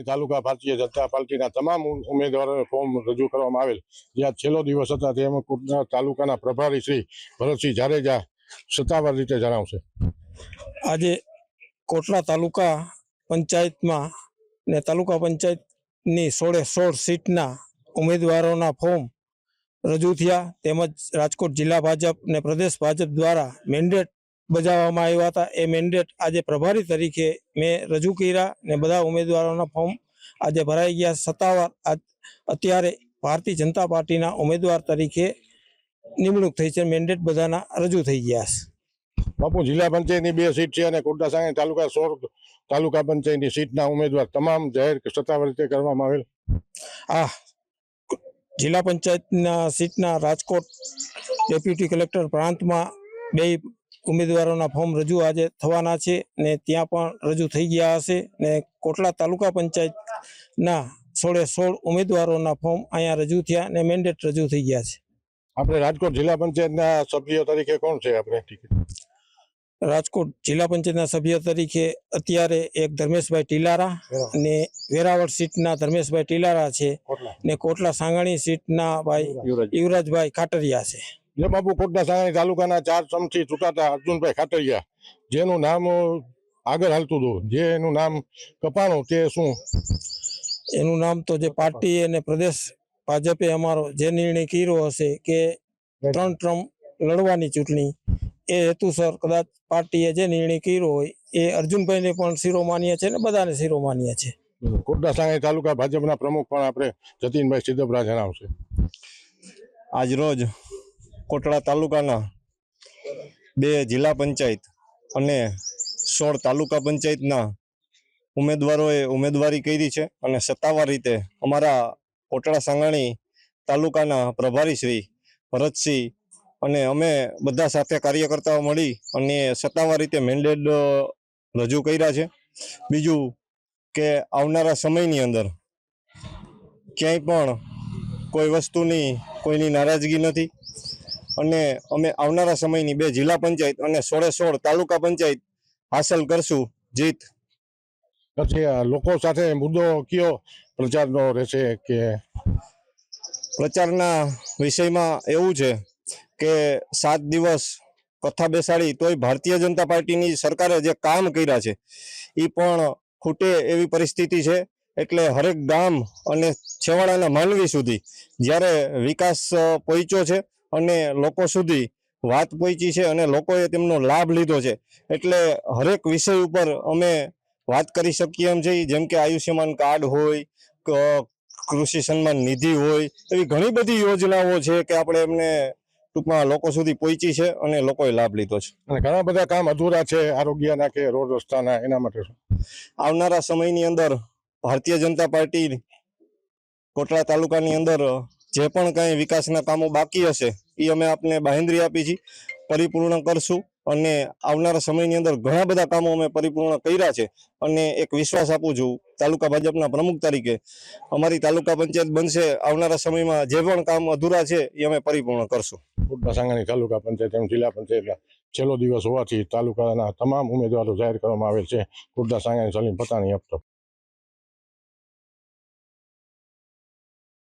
તાલુકા ભારતીય જનતા પાર્ટીના તમામ ઉમેદવારોને ફોર્મ રજૂ કરવામાં આવેલ, જ્યાં છેલ્લો દિવસ હતા તેમાં કોટડા તાલુકાના પ્રભારી શ્રી ભરતસિંહ જાડેજા સત્તાવાર રીતે જણાવશે. આજે કોટડા તાલુકા પંચાયતમાં ને તાલુકા પંચાયતની 16 સીટના ઉમેદવારોના ફોર્મ રજૂ થયા, તેમજ રાજકોટ જિલ્લા ભાજપ ને પ્રદેશ ભાજપ દ્વારા મેન્ડેટ બજાવવામાં આવ્યા હતા. એ મેન્ડેટ આજે પ્રભારી તરીકે મેં રજૂ કર્યા ને બધા ઉમેદવારોના ફોર્મ આજે ભરાઈ ગયા. સત્તાવાર અત્યારે ભારતીય જનતા પાર્ટીના ઉમેદવાર તરીકે નિમણૂક થઈ છે. મેન્ડેટ બધાના રજૂ થઈ ગયા છે. બાપુ, જિલ્લા પંચાયતની 2 સીટ છે અને કોટડા સાંગાણી તાલુકા 16 તાલુકા પંચાયતની સીટના ઉમેદવાર તમામ જાહેર સત્તાવાર રીતે કરવામાં આવેલ. જિલ્લા પંચાયતના સીટના રાજકોટ ડેપ્યુટી કલેક્ટર પ્રાંતમાં 2 ઉમેદવારોના ફોર્મ રજૂ આજે થવાના છે ને ત્યાં પણ રજૂ થઈ ગયા હશે. ને કોટડા તાલુકા પંચાયતના 16 ઉમેદવારોના ફોર્મ અહીંયા રજૂ થયા ને મેન્ડેટ રજૂ થઈ ગયા છે. આપણે રાજકોટ જિલ્લા પંચાયતના સભ્ય તરીકે કોણ છે? આપણે રાજકોટ જિલ્લા પંચાયતના સભ્ય તરીકે અત્યારે એક ધર્મેશભાઈ ટીલારા અને વેરાવળ સીટના ધર્મેશભાઈ ટીલારા છે ને કોટડા સાંગાણી સીટના ભાઈ યુવરાજભાઈ ખાટરિયા છે. જે બાપુ, કોટડા સાંગાણી તાલુકાના 4 સમથી ચૂંટાતા અર્જુનભાઈ ખાટરિયા, જેનું નામ આગળ હાલતું હતું, જે એનું નામ કપાણું, તે શું એનું નામ? તો જે પાર્ટી અને પ્રદેશ ભાજપે અમારો જે નિર્ણય કર્યો હશે કે 3 ટર્મ લડવાની ચૂંટણી, એ હેતુસર કદાચ પાર્ટીએ જે નિર્ણય કર્યો હોય એ અર્જુનભાઈને પણ શિરોમાન્ય છે ને બધાને શિરોમાન્ય છે. કોટડા સાંગાણી તાલુકા ભાજપના પ્રમુખ પણ આપણે જતીનભાઈ સિદ્ધપરા જણાવશે. આજરોજ કોટડા તાલુકાના 2 જિલ્લા પંચાયત અને 16 તાલુકા પંચાયતના ઉમેદવારોએ ઉમેદવારી કરી છે અને સત્તાવાર રીતે અમારા કોટડા સાંગાણી તાલુકાના પ્રભારી શ્રી ભરતસિંહ અને અમે બધા સાથે કાર્યકર્તાઓ મળી અને સત્તાવાર રીતે મેન્ડેટ રજૂ કર્યા છે. બીજું કે આવનારા સમયની અંદર ક્યાંય પણ કોઈ વસ્તુની કોઈની નારાજગી નથી અને અમે આવનારા સમયની 2 જિલ્લા પંચાયત અને 16 તાલુકા પંચાયત હાંસલ કરશું જીત. પછી લોકો સાથે મુદ્દો કયો પ્રચારનો રહેશે? કે પ્રચારના વિષયમાં એવું છે કે 7 દિવસ કથા બેસાડી તોય ભારતીય જનતા પાર્ટીની સરકારે જે કામ કર્યા છે એ પણ ખૂટે એવી પરિસ્થિતિ છે. એટલે હરેક ગામ અને છેવાડાના માનવી સુધી જ્યારે વિકાસ પહોંચ્યો છે અને લોકો સુધી વાત પહોંચી છે અને લોકોએ તેમનો લાભ લીધો છે, એટલે હરેક વિષય ઉપર અમે વાત કરી શકીએ એમ છે. જેમ કે આયુષ્યમાન કાર્ડ હોય, કૃષિ સન્માન નિધિ હોય, એવી ઘણી બધી યોજનાઓ છે કે આપણે એમને ટૂંકમાં લોકો સુધી પહોંચી છે અને લોકોએ લાભ લીધો છે. અને ઘણા બધા કામ અધૂરા છે આરોગ્યના કે રોડ રસ્તાના, એના માટે આવનારા સમયની અંદર ભારતીય જનતા પાર્ટી કોટડા તાલુકાની અંદર જે પણ કંઈ વિકાસના કામો બાકી હશે એ અમે આપને બાહેંધરી આપી છે, પરિપૂર્ણ કરશું અને આવનારા સમયની અંદર ઘણા બધા કામો અમે પરિપૂર્ણ કર્યા છે. અને એક વિશ્વાસ આપું છું તાલુકા ભાજપના પ્રમુખ તરીકે, અમારી તાલુકા પંચાયત બનશે, આવનારા સમયમાં જે પણ કામ અધૂરા છે એ અમે પરિપૂર્ણ કરશું. કોટડા સાંગાણી તાલુકા પંચાયત અને જિલ્લા પંચાયતના છેલ્લો દિવસ હોવાથી તાલુકાના તમામ ઉમેદવારો જાહેર કરવામાં આવેલ છે. કોટડા સાંગાણી સલીમ પતાણી આપતો.